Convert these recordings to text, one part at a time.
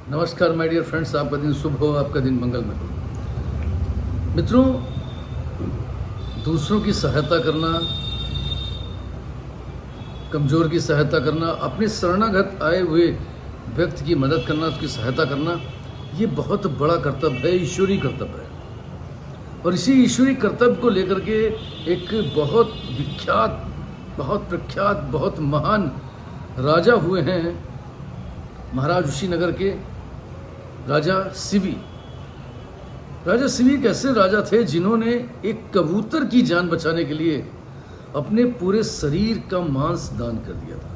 नमस्कार my dear friends, आपका दिन शुभ हो, आपका दिन मंगलमय हो। मित्रों, दूसरों की सहायता करना, कमज़ोर की सहायता करना, अपने शरणागत आए हुए व्यक्ति की मदद करना, उसकी सहायता करना, ये बहुत बड़ा कर्तव्य है, ईश्वरीय कर्तव्य है। और इसी ईश्वरीय कर्तव्य को लेकर के एक बहुत विख्यात, बहुत प्रख्यात, बहुत महान राजा हुए हैं महाराज ऋषिनगर के राजा शिवी। राजा शिवी एक ऐसे राजा थे जिन्होंने एक कबूतर की जान बचाने के लिए अपने पूरे शरीर का मांस दान कर दिया था।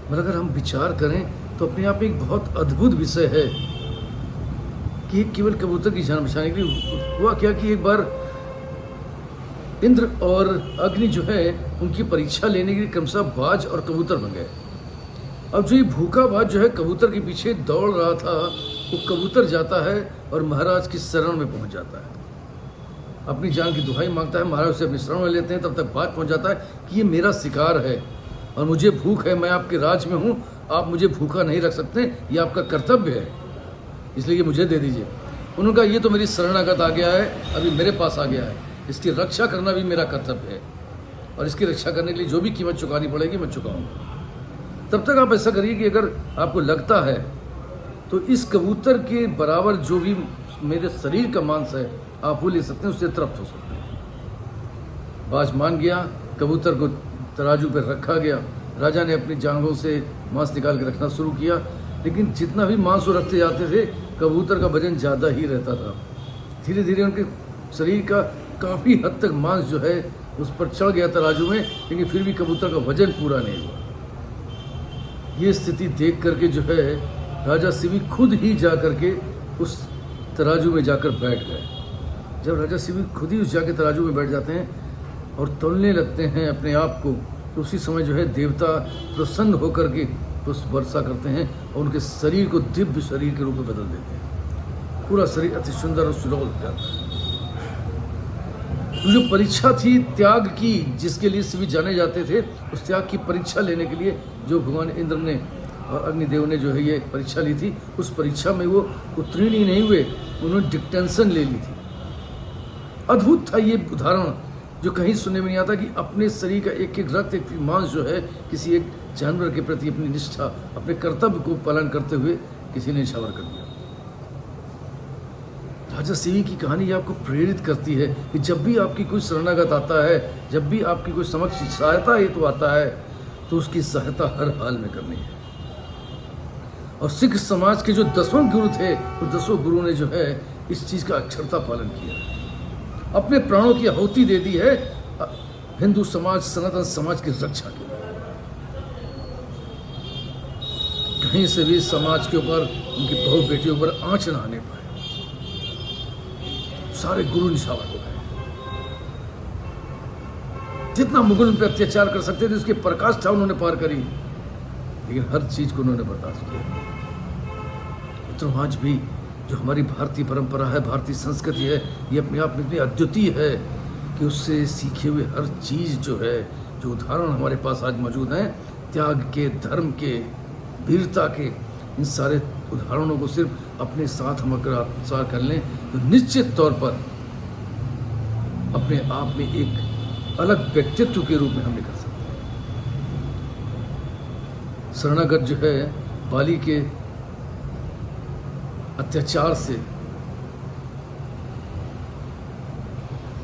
मगर अगर हम विचार करें तो अपने आप में एक बहुत अद्भुत विषय है कि केवल कबूतर की जान बचाने के लिए हुआ क्या कि एक बार इंद्र और अग्नि जो है उनकी परीक्षा लेने के लिए क्रमशः बाज और कबूतर बन गए। अब जो ये भूखा बाज जो है कबूतर के पीछे दौड़ रहा था, वो कबूतर जाता है और महाराज की शरण में पहुंच जाता है, अपनी जान की दुहाई मांगता है। महाराज उसे अपनी शरण में लेते हैं। तब तक बाज पहुंच जाता है कि ये मेरा शिकार है और मुझे भूख है, मैं आपके राज में हूँ, आप मुझे भूखा नहीं रख सकते, ये आपका कर्तव्य है, इसलिए ये मुझे दे दीजिए। उन्होंने कहा ये तो मेरी शरणागत आ गया है, अभी मेरे पास आ गया है, इसकी रक्षा करना भी मेरा कर्तव्य है और इसकी रक्षा करने के लिए जो भी कीमत चुकानी पड़ेगी मैं चुकाऊँगा। तब तक आप ऐसा करिए कि अगर आपको लगता है तो इस कबूतर के बराबर जो भी मेरे शरीर का मांस है आप वो ले सकते हैं, उससे तृप्त हो सकते हैं। बाज मान गया, कबूतर को तराजू पर रखा गया। राजा ने अपनी जांघों से मांस निकाल के रखना शुरू किया, लेकिन जितना भी मांस वो रखते जाते थे कबूतर का वजन ज़्यादा ही रहता था। धीरे धीरे उनके शरीर का काफ़ी हद तक मांस जो है उस पर चढ़ गया तराजू में, लेकिन फिर भी कबूतर का वजन पूरा नहीं हुआ। ये स्थिति देख करके जो है राजा शिवी खुद ही जा करके उस तराजू में जाकर बैठ गए। जब राजा शिवी खुद ही उस जाके तराजू में बैठ जाते हैं और तौलने लगते हैं अपने आप को, तो उसी समय जो है देवता प्रसन्न होकर के पुष्प वर्षा करते हैं और उनके शरीर को दिव्य शरीर के रूप में बदल देते हैं। पूरा शरीर अति सुंदर और सुडौल हो जाता है। तो जो परीक्षा थी त्याग की, जिसके लिए शिवी जाने जाते थे, उस त्याग की परीक्षा लेने के लिए जो भगवान इंद्र ने और अग्निदेव ने जो है ये परीक्षा ली थी, उस परीक्षा में वो उत्तीर्ण ही नहीं हुए, उन्होंने डिक्टेंशन ले ली थी। अद्भुत था ये उदाहरण जो कहीं सुनने में नहीं आता कि अपने शरीर का एक एक रक्त, एक मांस जो है किसी एक जानवर के प्रति अपनी निष्ठा, अपने कर्तव्य को पालन करते हुए किसी ने न्यौछावर कर दिया। राजा शिवी की कहानी आपको प्रेरित करती है कि जब भी आपकी कोई शरणागत आता है, जब भी आपकी कोई समक्ष सहायता हेतु आता है, तो उसकी सहायता हर हाल में करनी है। और सिख समाज के जो 10वें गुरु थे, वो 10 गुरुओं ne जो है इस चीज़ का अक्षरता पालन किया, अपने प्राणों की आहुति दे दी है हिंदू समाज, सनातन समाज की रक्षा के लिए। कहीं से भी समाज के ऊपर, उनकी बहू बेटियों पर आंच न आने पाए। सारे गुरु निछावर हो गए। जितना मुगल उन पर अत्याचार कर सकते थे उसकी पराकाष्ठा उन्होंने पार करी, लेकिन हर चीज को उन्होंने बर्दाश्त किया। मित्रों, आज भी जो हमारी भारतीय परंपरा है, भारतीय संस्कृति है, ये अपने आप में इतनी अद्वितीय है कि उससे सीखे हुए हर चीज जो है, जो उदाहरण हमारे पास आज मौजूद हैं, त्याग के, धर्म के, वीरता के, इन सारे उदाहरणों को सिर्फ अपने साथ हम अगर आत्मसात कर लें तो निश्चित तौर पर अपने आप में एक अलग व्यक्तित्व के रूप में हम निकल सकते हैं। शरणागत जो है बाली के अत्याचार से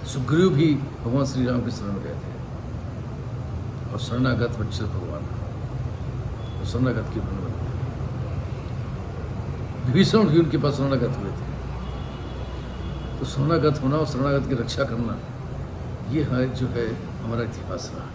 सुग्रीव भी भगवान श्री राम के शरण में गए थे और शरणागत वत्सल भगवान और शरणागत की उन्होंने विभीषण भी उनके पास शरणागत हुए थे। तो शरणागत होना और शरणागत की रक्षा करना, ये है जो है हमारा इतिहास रहा।